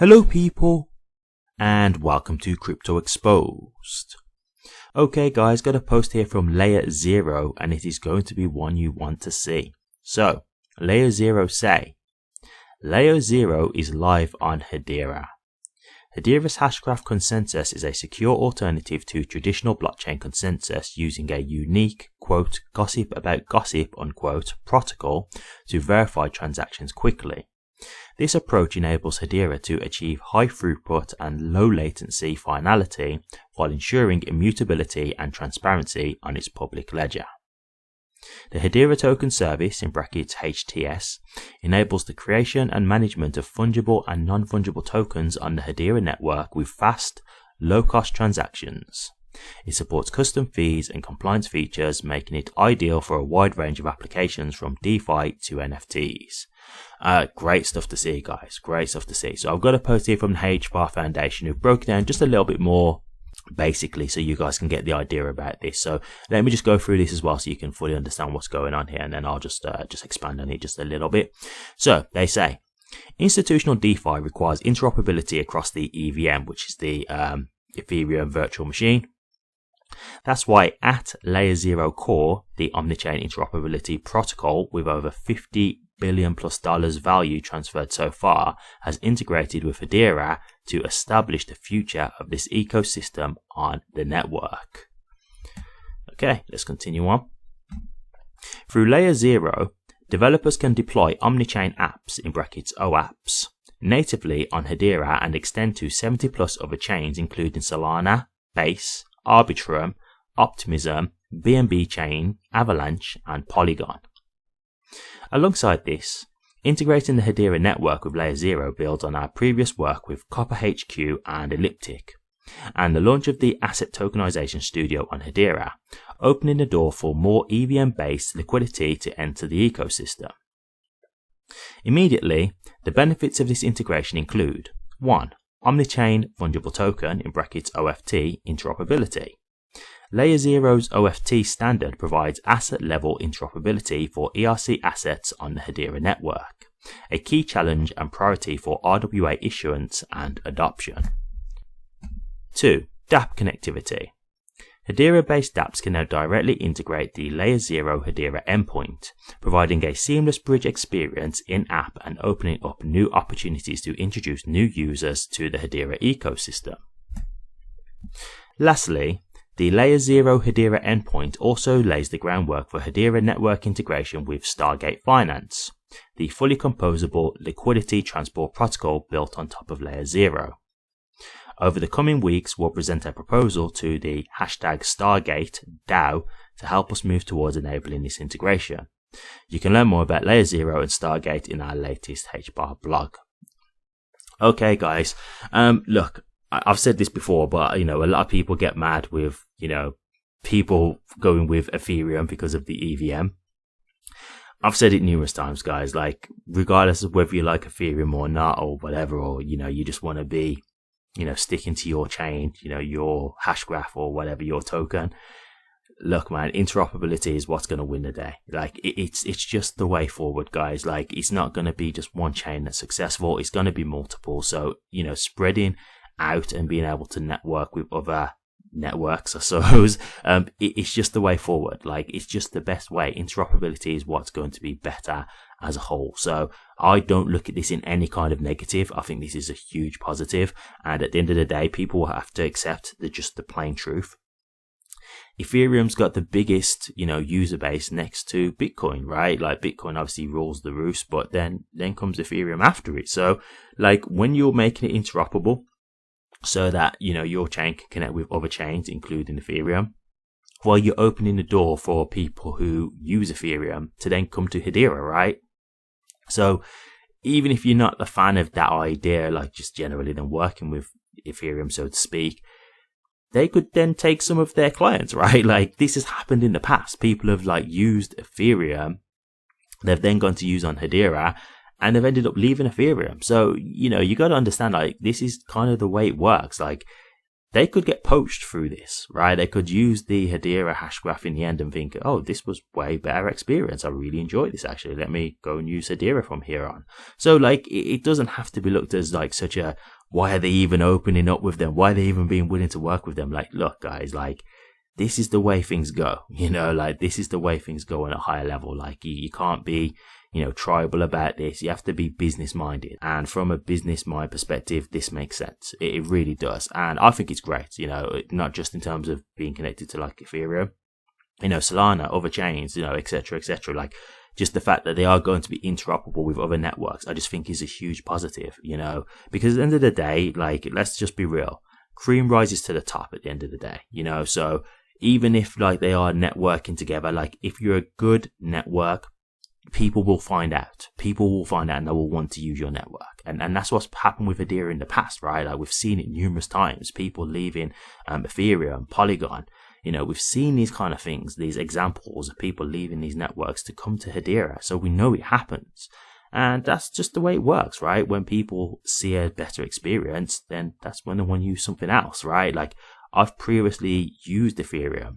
Hello people, and welcome to Crypto Exposed. Okay guys, got a post here from Layer 0 and it is going to be one you want to see. So, Layer 0 say, Layer 0 is live on Hedera. Hedera's hashgraph consensus is a secure alternative to traditional blockchain consensus using a unique, quote, gossip about gossip, unquote, protocol to verify transactions quickly. This approach enables Hedera to achieve high throughput and low latency finality while ensuring immutability and transparency on its public ledger. The Hedera Token Service, in brackets HTS, enables the creation and management of fungible and non-fungible tokens on the Hedera network with fast, low-cost transactions. It supports custom fees and compliance features, making it ideal for a wide range of applications from DeFi to NFTs. Great stuff to see, guys. Great stuff to see. So I've got a post here from the HBAR Foundation who broke it down just a little bit more basically so you guys can get the idea about this. So let me just go through this as well so you can fully understand what's going on here, and then I'll just expand on it just a little bit. So they say institutional DeFi requires interoperability across the EVM, which is the Ethereum virtual machine. That's why at Layer 0 Core, the Omnichain Interoperability Protocol, with over $50 billion plus value transferred so far, has integrated with Hedera to establish the future of this ecosystem on the network. Okay, let's continue on. Through Layer 0, developers can deploy Omnichain apps, in brackets OApps, natively on Hedera and extend to 70 plus other chains including Solana, Base, Arbitrum, Optimism, BNB Chain, Avalanche, and Polygon. Alongside this, integrating the Hedera network with Layer 0 builds on our previous work with Copper HQ and Elliptic, and the launch of the Asset Tokenization Studio on Hedera, opening the door for more EVM-based liquidity to enter the ecosystem. Immediately, the benefits of this integration include 1. Omnichain Fungible Token, in brackets OFT, interoperability. Layer 0's OFT standard provides asset-level interoperability for ERC assets on the Hedera network, a key challenge and priority for RWA issuance and adoption. 2. dApp connectivity. Hedera-based dApps can now directly integrate the Layer 0 Hedera endpoint, providing a seamless bridge experience in-app and opening up new opportunities to introduce new users to the Hedera ecosystem. Lastly, the Layer 0 Hedera endpoint also lays the groundwork for Hedera network integration with Stargate Finance, the fully composable liquidity transport protocol built on top of Layer 0. Over the coming weeks, we'll present a proposal to the #Stargate DAO to help us move towards enabling this integration. You can learn more about Layer 0 and Stargate in our latest HBAR blog. Okay guys, look, I've said this before, but a lot of people get mad with, people going with Ethereum because of the EVM. I've said it numerous times, guys, like, regardless of whether you like Ethereum or not or whatever, or, you just want to be, sticking to your chain, your hashgraph or whatever, your token. Look, man, interoperability is what's going to win the day. Like, it's just the way forward, guys. Like, it's not going to be just one chain that's successful. It's going to be multiple. So, spreading out and being able to network with other networks, I suppose, it's just the way forward. Like, it's just the best way. Interoperability is what's going to be better as a whole. So I don't look at this in any kind of negative. I think this is a huge positive, and at the end of the day, people will have to accept just the plain truth. Ethereum's got the biggest, user base next to Bitcoin, right? Like, Bitcoin obviously rules the roost, but then comes Ethereum after it. So, like, when you're making it interoperable so that, your chain can connect with other chains, including Ethereum, while you're opening the door for people who use Ethereum to then come to Hedera, right? So, even if you're not a fan of that idea, like just generally then working with Ethereum, so to speak, they could then take some of their clients, right? Like, this has happened in the past. People have used Ethereum, they've then gone to use on Hedera, and they've ended up leaving Ethereum. So, you got to understand, like, this is kind of the way it works. Like, they could get poached through this, right? They could use the Hedera hashgraph in the end and think, oh, this was way better experience. I really enjoyed this, actually. Let me go and use Hedera from here on. So, like, it doesn't have to be looked as, like, such a, why are they even opening up with them? Why are they even being willing to work with them? Like, look, guys, like, this is the way things go, you know, like, this is the way things go on a higher level. Like, you can't be, you know, tribal about this. You have to be business minded. And from a business mind perspective, this makes sense. It really does. And I think it's great, you know, not just in terms of being connected to like Ethereum, you know, Solana, other chains, you know, etc., etc. Like, just the fact that they are going to be interoperable with other networks, I just think is a huge positive, you know, because at the end of the day, like, let's just be real. Cream rises to the top at the end of the day, you know, so even if like they are networking together, like if you're a good network, people will find out. People will find out and they will want to use your network. And that's what's happened with Hedera in the past, right? Like, we've seen it numerous times. People leaving Ethereum, Polygon. You know, we've seen these kind of things, these examples of people leaving these networks to come to Hedera. So we know it happens. And that's just the way it works, right? When people see a better experience, then that's when they want to use something else, right? Like, I've previously used Ethereum.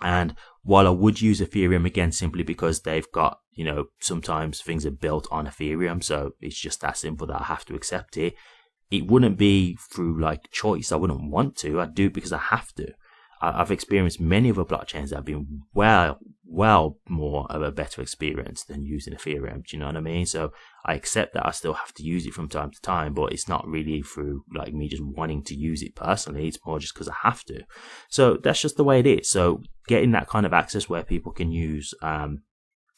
And while I would use Ethereum again simply because they've got, you know, sometimes things are built on Ethereum, so it's just that simple that I have to accept it. It wouldn't be through like choice. I wouldn't want to. I do it because I have to. I've experienced many other blockchains that have been well more of a better experience than using Ethereum. Do you know what I mean? So I accept that I still have to use it from time to time, but it's not really through like me just wanting to use it personally. It's more just because I have to. So that's just the way it is. So getting that kind of access where people can use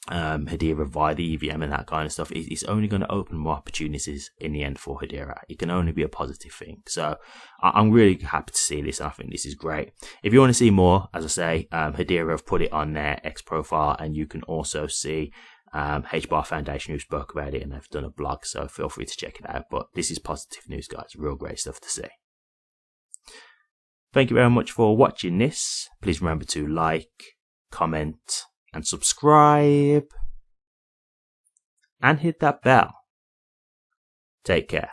Hedera via the EVM and that kind of stuff is only going to open more opportunities in the end for Hedera. It can only be a positive thing. So I'm really happy to see this. I think this is great. If you want to see more, as I say, Hedera have put it on their X profile, and you can also see HBAR Foundation who spoke about it, and they've done a blog, so feel free to check it out. But this is positive news, guys. Real great stuff to see. Thank you very much for watching this. Please remember to like, comment, and subscribe, and hit that bell. Take care.